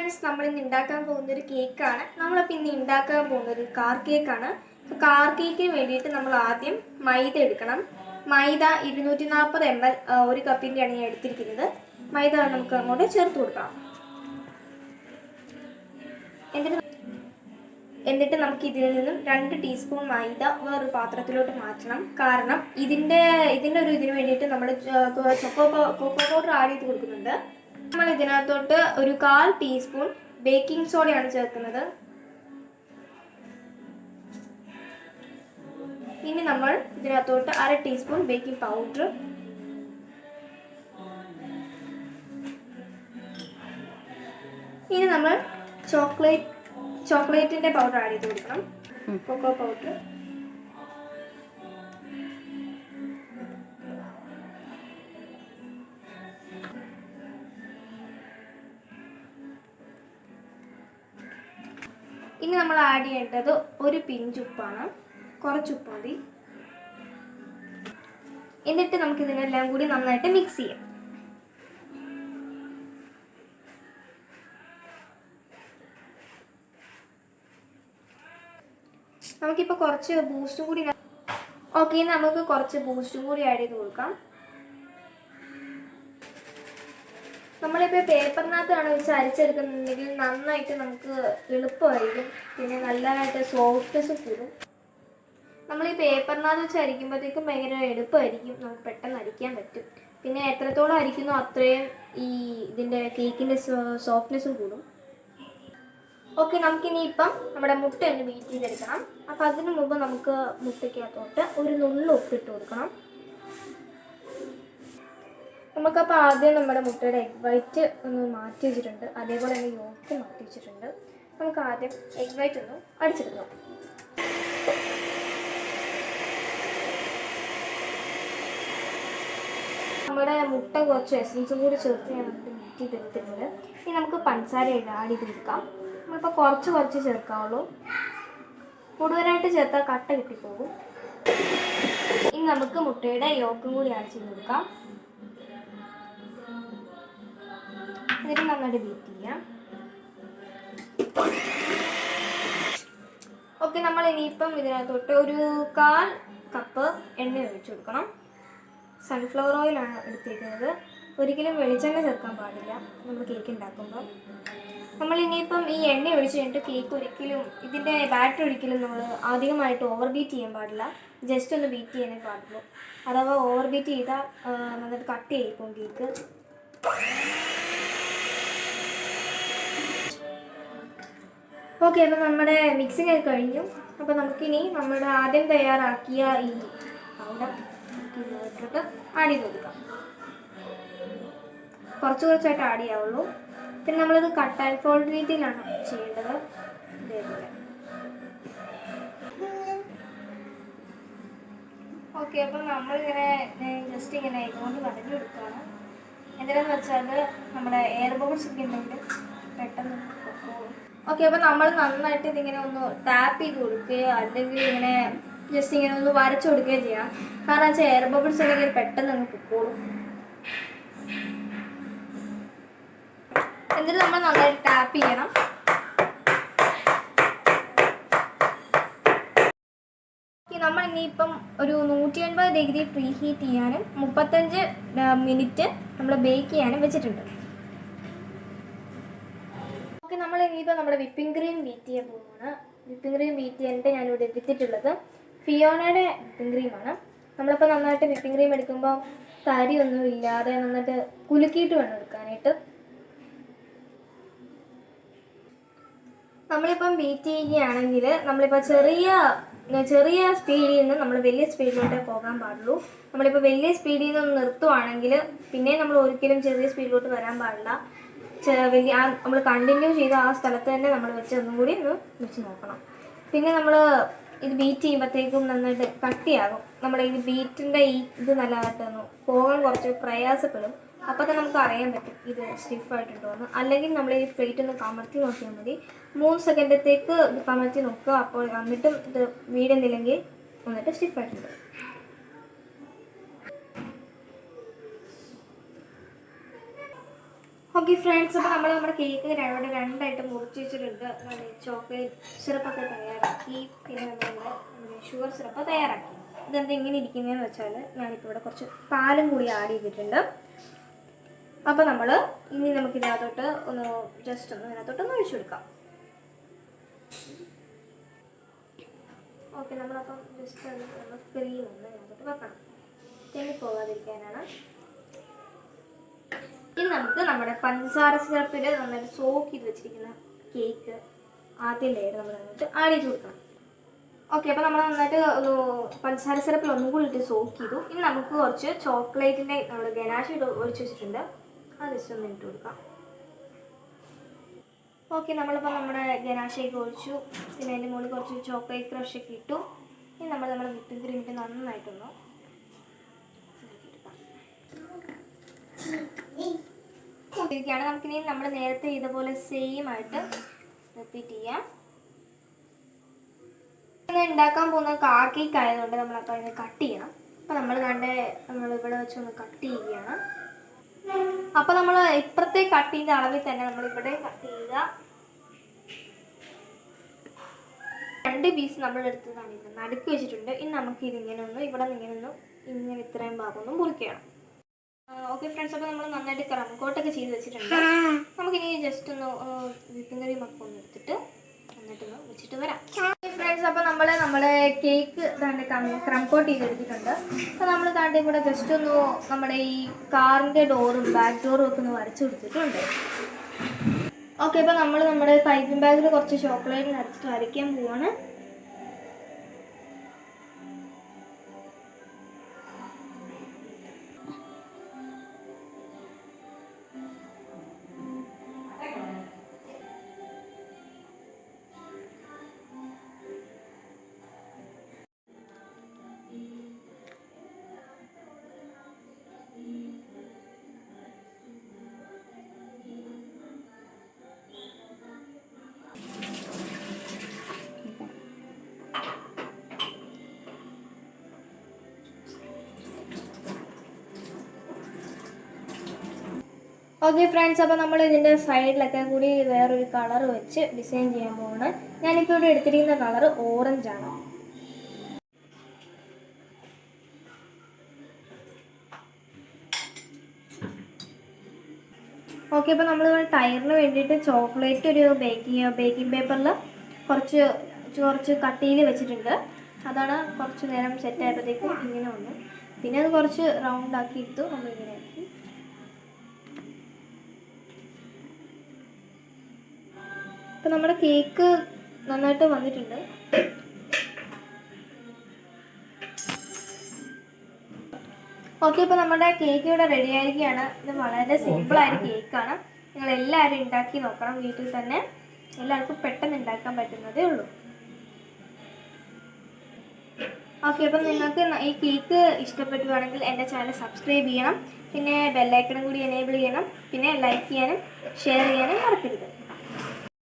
Friends, നമ്മൾ ഇന്ന് ഉണ്ടാക്കാൻ പോകുന്ന ഒരു കേക്കാണ്. നമ്മളിപ്പോൾ ഇന്ന് ഉണ്ടാക്കാൻ പോകുന്ന ഒരു കാർ കേക്കാണ്. കാർ കേക്കിന് വേണ്ടിയിട്ട് നമ്മൾ ആദ്യം മൈദ എടുക്കണം. മൈദ 240 ml ഒരു കപ്പിൻ്റെയാണ് ഞാൻ എടുത്തിരിക്കുന്നത്. മൈദ നമുക്ക് അങ്ങോട്ട് ചേർത്ത് കൊടുക്കാം. എന്നിട്ട് നമുക്ക് ഇതിൽ നിന്നും 2 ടീസ്പൂൺ മൈദ വേറൊരു പാത്രത്തിലോട്ട് മാറ്റണം. കാരണം ഇതിന് വേണ്ടിയിട്ട് നമ്മൾ കൊക്കോ പൗഡർ ആഡ് ചെയ്ത് കൊടുക്കുന്നുണ്ട്. നമ്മൾ ഇതിനകത്തോട്ട് ഒരു 1/4 ടീസ്പൂൺ ബേക്കിംഗ് സോഡയാണ് ചേർക്കുന്നത്. ഇനി നമ്മൾ ഇതിനകത്തോട്ട് 1/2 ടീസ്പൂൺ ബേക്കിംഗ് പൗഡർ, ഇനി നമ്മൾ ചോക്ലേറ്റിന്റെ പൗഡർ ആഡ് ചെയ്ത് കൊടുക്കണം. കൊക്കോ പൗഡർ, ഇനി നമ്മൾ ആഡ് ചെയ്യേണ്ടത് ഒരു പിഞ്ച് ഉപ്പാണ്. കുറച്ച് ഉപ്പ് മതി. എന്നിട്ട് നമുക്ക് ഇതിനെല്ലാം കൂടി നന്നായിട്ട് മിക്സ് ചെയ്യാം. നമുക്കിപ്പോൾ കുറച്ച് ബൂസ്റ്റും കൂടി നമുക്ക് കുറച്ച് ബൂസ്റ്റും കൂടി ആഡ് ചെയ്ത് കൊടുക്കാം. നമ്മളിപ്പോൾ പേപ്പറിനകത്താണ് വെച്ച് അരിച്ചെടുക്കുന്നുണ്ടെങ്കിൽ നന്നായിട്ട് നമുക്ക് എളുപ്പമായിരിക്കും. പിന്നെ നല്ലതായിട്ട് സോഫ്റ്റ്നെസ് കൂടും. നമ്മൾ ഈ പേപ്പറിനകത്ത് വെച്ച് അരിക്കുമ്പോഴത്തേക്കും ഭയങ്കര എളുപ്പമായിരിക്കും. നമുക്ക് പെട്ടെന്ന് അരിക്കാൻ പറ്റും. പിന്നെ എത്രത്തോളം അരിക്കുന്നോ അത്രയും ഇതിൻ്റെ കേക്കിൻ്റെ സോഫ്റ്റ്നെസ്സും കൂടും. ഓക്കെ, നമുക്കിനിയിപ്പം നമ്മുടെ മുട്ട ഒന്ന് ബീറ്റ് ചെയ്തെടുക്കണം. അപ്പോൾ അതിന് മുമ്പ് നമുക്ക് മുട്ടയ്ക്കകത്തോട്ട് ഒരു നുള്ളു ഉപ്പിട്ട് കൊടുക്കണം. നമുക്കപ്പോൾ ആദ്യം നമ്മുടെ മുട്ടയുടെ എഗ് വൈറ്റ് ഒന്ന് മാറ്റി വെച്ചിട്ടുണ്ട്. അതേപോലെ തന്നെ യോക്ക് മാറ്റി വെച്ചിട്ടുണ്ട്. നമുക്ക് ആദ്യം എഗ് വൈറ്റ് ഒന്ന് അടിച്ചെടുക്കണം. നമ്മുടെ മുട്ട കുറച്ച് എസൻസും കൂടി ചേർത്ത് ഞാൻ നമുക്ക് ബീറ്റ് ചെയ്തെടുത്തിട്ടുണ്ട്. ഇനി നമുക്ക് പഞ്ചസാര ആഡ് ചെയ്ത് കൊടുക്കാം. നമ്മളിപ്പോൾ കുറച്ച് ചേർക്കാവുള്ളൂ. കൂടുതലായിട്ട് ചേർത്താൽ കട്ട കിട്ടിപ്പോകും. ഇനി നമുക്ക് മുട്ടയുടെ യോക്കും കൂടി ആഡ് ചെയ്ത് കൊടുക്കാം. എന്നിട്ട് നന്നായിട്ട് ബീറ്റ് ചെയ്യാം. ഓക്കെ, നമ്മൾ ഇനിയിപ്പം ഇതിനകത്തോട്ട് ഒരു 1/4 കപ്പ് എണ്ണ ഒഴിച്ചു കൊടുക്കണം. സൺഫ്ലവർ ഓയിലാണ് എടുത്തിരിക്കുന്നത്. ഒരിക്കലും വെളിച്ചെണ്ണ ചേർക്കാൻ പാടില്ല നമ്മൾ കേക്ക് ഉണ്ടാക്കുമ്പോൾ. നമ്മൾ ഇനിയിപ്പം ഈ എണ്ണ ഒഴിച്ച് കഴിഞ്ഞിട്ട് കേക്ക് ഒരിക്കലും ഇതിൻ്റെ ബാറ്റർ ഒരിക്കലും നമ്മൾ അധികമായിട്ട് ഓവർ ബീറ്റ് ചെയ്യാൻ പാടില്ല. ജസ്റ്റ് ഒന്ന് ബീറ്റ് ചെയ്യാനേ പാടുള്ളൂ. അഥവാ ഓവർ ബീറ്റ് ചെയ്താൽ നന്നായിട്ട് കട്ട് ചെയ്യിപ്പോൾ കേക്ക്. ഓക്കെ, അപ്പോൾ നമ്മുടെ മിക്സിങ് ഒക്കെ കഴിഞ്ഞു. അപ്പോൾ നമുക്കിനി നമ്മുടെ ആദ്യം തയ്യാറാക്കിയ ഈ പൗഡർ ഇട്ടിട്ട് ആഡ് ചെയ്ത് കൊടുക്കാം. കുറച്ചായിട്ട് ആഡ് ചെയ്യാവുള്ളൂ. പിന്നെ നമ്മളിത് കട്ട് ആൻഡ് ഫോൾഡ് രീതിയിലാണ് ചെയ്യേണ്ടത്. ഇതേപോലെ. ഓക്കെ, അപ്പം നമ്മളിങ്ങനെ ജസ്റ്റ് ഇങ്ങനെ ഇതുകൊണ്ട് വരഞ്ഞു കൊടുക്കുകയാണ്. എന്തിനാന്ന് വെച്ചാൽ നമ്മുടെ എയർ ബബിൾസ് ഒക്കെ ഉണ്ടെങ്കിൽ പെട്ടെന്ന് പൊക്കോളും. ഓക്കെ, അപ്പോൾ നമ്മൾ നന്നായിട്ട് ഇതിങ്ങനെ ഒന്ന് ടാപ്പ് ചെയ്ത് കൊടുക്കുകയോ അല്ലെങ്കിൽ ഇങ്ങനെ ജസ്റ്റ് ഇങ്ങനെ ഒന്ന് വരച്ചു കൊടുക്കുകയോ ചെയ്യാം. കാരണം വെച്ചാൽ എയർ ബബിൾസ് ഉണ്ടെങ്കിൽ പെട്ടെന്ന് അങ്ങ് പൊക്കോളും. എന്നിട്ട് നമ്മൾ നന്നായിട്ട് ടാപ്പ് ചെയ്യണം. നമ്മൾ ഇനിയിപ്പം ഒരു 180 ഡിഗ്രി പ്രീ ഹീറ്റ് ചെയ്യാനും 35 മിനിറ്റ് നമ്മൾ ബേക്ക് ചെയ്യാനും വെച്ചിട്ടുണ്ട്. ഓക്കെ, നമ്മൾ ഇനിയിപ്പോൾ നമ്മുടെ വിപ്പിംഗ് ക്രീം ബീറ്റ് ചെയ്യാൻ പോകുന്നതാണ്. വിപ്പിംഗ് ക്രീം ബീറ്റ് ചെയ്യാനായിട്ട് ഞാനിവിടെ എടുത്തിട്ടുള്ളത് ഫിയോണയുടെ വിപ്പിംഗ് ക്രീമാണ്. നമ്മളിപ്പോൾ നന്നായിട്ട് വിപ്പിംഗ് ക്രീം എടുക്കുമ്പോൾ തരിയൊന്നും ഇല്ലാതെ നന്നായിട്ട് കുലുക്കിയിട്ട് വേണം എടുക്കാനായിട്ട്. നമ്മളിപ്പം ബീറ്റ് ചെയ്യുകയാണെങ്കിൽ നമ്മളിപ്പോൾ ചെറിയ സ്പീഡിൽ നിന്ന് നമ്മൾ വലിയ സ്പീഡിലോട്ടേ പോകാൻ പാടുള്ളൂ. നമ്മളിപ്പോൾ വലിയ സ്പീഡിൽ നിന്ന് നിർത്തുവാണെങ്കിൽ പിന്നെ നമ്മൾ ഒരിക്കലും ചെറിയ സ്പീഡിലോട്ട് വരാൻ പാടില്ല. നമ്മൾ കണ്ടിന്യൂ ചെയ്ത് ആ സ്ഥലത്ത് തന്നെ നമ്മൾ വെച്ച് ഒന്നും കൂടി ഒന്ന് വെച്ച് നോക്കണം. പിന്നെ നമ്മൾ ഇത് ബീറ്റ് ചെയ്യുമ്പോഴത്തേക്കും നന്നായിട്ട് കട്ടിയാകും. നമ്മുടെ ഈ ബീറ്റിൻ്റെ ഇത് നല്ലതായിട്ടൊന്ന് പോകാൻ കുറച്ച് പ്രയാസപ്പെടും. അപ്പോൾ തന്നെ നമുക്ക് അറിയാൻ പറ്റും ഇത് സ്റ്റിഫായിട്ടുണ്ടോ എന്ന്. അല്ലെങ്കിൽ നമ്മൾ ഈ പ്ലേറ്റ് ഒന്ന് കമഴ്ത്തി നോക്കിയാൽ മതി. 3 സെക്കൻഡത്തേക്ക് ഇത് കമഴ്ത്തി നോക്കുക. അപ്പോൾ എന്നിട്ടും ഇത് വീടുന്നില്ലെങ്കിൽ എന്നിട്ട് സ്റ്റിഫായിട്ടുണ്ട്. ഓക്കെ ഫ്രണ്ട്സ്, അപ്പോൾ നമ്മൾ നമ്മുടെ കേക്ക് രണ്ടായിട്ട് മുറിച്ച് വെച്ചിട്ടുണ്ട്. ചോക്ലേറ്റ് സിറപ്പൊക്കെ തയ്യാറാക്കി, പിന്നെ നമ്മളുടെ ഷുഗർ സിറപ്പ് തയ്യാറാക്കി. ഇതെന്താ ഇങ്ങനെ ഇരിക്കുന്നതെന്ന് വെച്ചാൽ ഞാനിപ്പോൾ ഇവിടെ കുറച്ച് പാലും കൂടി ആഡ് ചെയ്തിട്ടുണ്ട്. അപ്പോൾ നമ്മൾ ഇനി നമുക്കിതിനകത്തോട്ട് ഇതിനകത്തോട്ടൊന്ന് ഒഴിച്ചു കൊടുക്കാം. ഓക്കെ, നമ്മളപ്പം ജസ്റ്റ് നമ്മൾ ക്രീം ഒന്ന് ഇതിനകത്തോട്ട് വെക്കണം, തെന്നിപ്പോകാതിരിക്കാനാണ്. ഇനി നമുക്ക് നമ്മുടെ പഞ്ചസാര സിറപ്പിൽ നന്നായിട്ട് സോക്ക് ചെയ്ത് വെച്ചിരിക്കുന്ന കേക്ക് ആദ്യം ലെയർ നമ്മൾ നന്നായിട്ട് ആഡ് ചെയ്ത് കൊടുക്കണം. ഓക്കെ, അപ്പോൾ നമ്മൾ നന്നായിട്ട് പഞ്ചസാര സിറപ്പിൽ ഒന്നും കൂടി ഇട്ട് സോക്ക് ചെയ്തു. ഇനി നമുക്ക് കുറച്ച് ചോക്ലേറ്റിൻ്റെ നമ്മൾ ഗനാഷ് ഇട്ട് ഒഴിച്ച് വെച്ചിട്ടുണ്ട്, അത് ജസ്റ്റ് ഒന്ന് ഇട്ട് കൊടുക്കാം. ഓക്കെ, നമ്മളിപ്പോൾ നമ്മുടെ ഗനാഷയൊക്കെ ഒഴിച്ചു, പിന്നെ അതിൻ്റെ മുകളിൽ കുറച്ച് ചോക്ലേറ്റ് ക്രഷൊക്കെ ഇട്ടു. ഇനി നമ്മുടെ വിപ്പിംഗ് ക്രീം ഇട്ട് നന്നായിട്ടൊന്ന് ഇരിക്കുകയാണ്. നമുക്കിനി നമ്മൾ നേരത്തെ ഇതുപോലെ സെയിം ആയിട്ട് റിപ്പീറ്റ് ചെയ്യാം. ഉണ്ടാക്കാൻ പോകുന്ന കാർ കേക്ക് ആയതുകൊണ്ട് നമ്മളപ്പോൾ അതിനെ കട്ട് ചെയ്യണം. അപ്പോൾ നമ്മളിവിടെ വെച്ചൊന്ന് കട്ട് ചെയ്യുകയാണ്. അപ്പോൾ നമ്മൾ ഇപ്പുറത്തെ കട്ട് ചെയ്ത അളവിൽ തന്നെ നമ്മളിവിടെ കട്ട് ചെയ്യുക. 2 പീസ് നമ്മളെടുത്തതാണ് ഇത് നടുക്ക് വെച്ചിട്ടുണ്ട്. ഇനി നമുക്കിതിങ്ങനെ ഇവിടെ നിന്ന് ഇങ്ങനെ ഇത്രയും ഭാഗം ഒന്ന് മുറിക്കണം. ഓക്കെ ഫ്രണ്ട്സ്, അപ്പോൾ നമ്മൾ നന്നായിട്ട് ക്രംകോട്ടൊക്കെ ചെയ്ത് വെച്ചിട്ടുണ്ട്. നമുക്കിനി ജസ്റ്റ് ഒന്ന് വിപ്പിംഗ് ക്രീം ഒക്കെ ഒന്ന് എടുത്തിട്ട് നന്നായിട്ടൊന്ന് വെച്ചിട്ട് വരാം. ഫ്രണ്ട്സ്, അപ്പോൾ നമ്മുടെ കേക്ക് ക്രംകോട്ട് ചെയ്തെടുത്തിട്ടുണ്ട്. അപ്പോൾ നമ്മൾ ഇവിടെ ജസ്റ്റ് ഒന്ന് നമ്മുടെ ഈ കാറിൻ്റെ ഡോറും ബാക്ക് ഡോറും ഒക്കെ ഒന്ന് വരച്ചു കൊടുത്തിട്ടുണ്ട്. ഓക്കെ, അപ്പോൾ നമ്മുടെ പൈപ്പിംഗ് ബാഗിൽ കുറച്ച് ചോക്ലേറ്റ് നിറച്ചിട്ട് വരയ്ക്കാൻ പോവാണ്. ഓക്കെ ഫ്രണ്ട്സ്, അപ്പോൾ നമ്മൾ ഇതിൻ്റെ സൈഡിലൊക്കെ കൂടി വേറൊരു കളർ വെച്ച് ഡിസൈൻ ചെയ്യാൻ പോവാണ്. ഞാനിപ്പോൾ ഇവിടെ എടുത്തിരിക്കുന്ന കളർ ഓറഞ്ചാണ്. ഓക്കെ, അപ്പോൾ നമ്മൾ ടയറിന് വേണ്ടിയിട്ട് ചോക്ലേറ്റ് ഒരു ബേക്കിംഗ് പേപ്പറിൽ കുറച്ച് കട്ട് ചെയ്ത് വെച്ചിട്ടുണ്ട്. അതാണ് കുറച്ച് നേരം സെറ്റ് ആയപ്പോഴത്തേക്കും ഇങ്ങനെ വന്നു. പിന്നെ അത് കുറച്ച് റൗണ്ട് ആക്കി എടുത്തു, നമ്മളിങ്ങനെ ആക്കി. അപ്പോൾ നമ്മുടെ കേക്ക് നന്നായിട്ട് വന്നിട്ടുണ്ട്. ഓക്കെ, ഇപ്പോൾ നമ്മുടെ കേക്ക് ഇവിടെ റെഡി ആയിരിക്കുകയാണ്. ഇത് വളരെ സിമ്പിളായ കേക്കാണ്. നിങ്ങളെല്ലാവരും ഉണ്ടാക്കി നോക്കണം വീട്ടിൽ തന്നെ. എല്ലാവർക്കും പെട്ടെന്ന് ഉണ്ടാക്കാൻ പറ്റുന്നതേ ഉള്ളൂ. ഓക്കെ, അപ്പം നിങ്ങൾക്ക് ഈ കേക്ക് ഇഷ്ടപ്പെട്ടുവാണെങ്കിൽ എൻ്റെ ചാനൽ സബ്സ്ക്രൈബ് ചെയ്യണം, പിന്നെ ബെല്ലൈക്കണും കൂടി എനേബിൾ ചെയ്യണം, പിന്നെ ലൈക്ക് ചെയ്യാനും ഷെയർ ചെയ്യാനും മറക്കരുത്.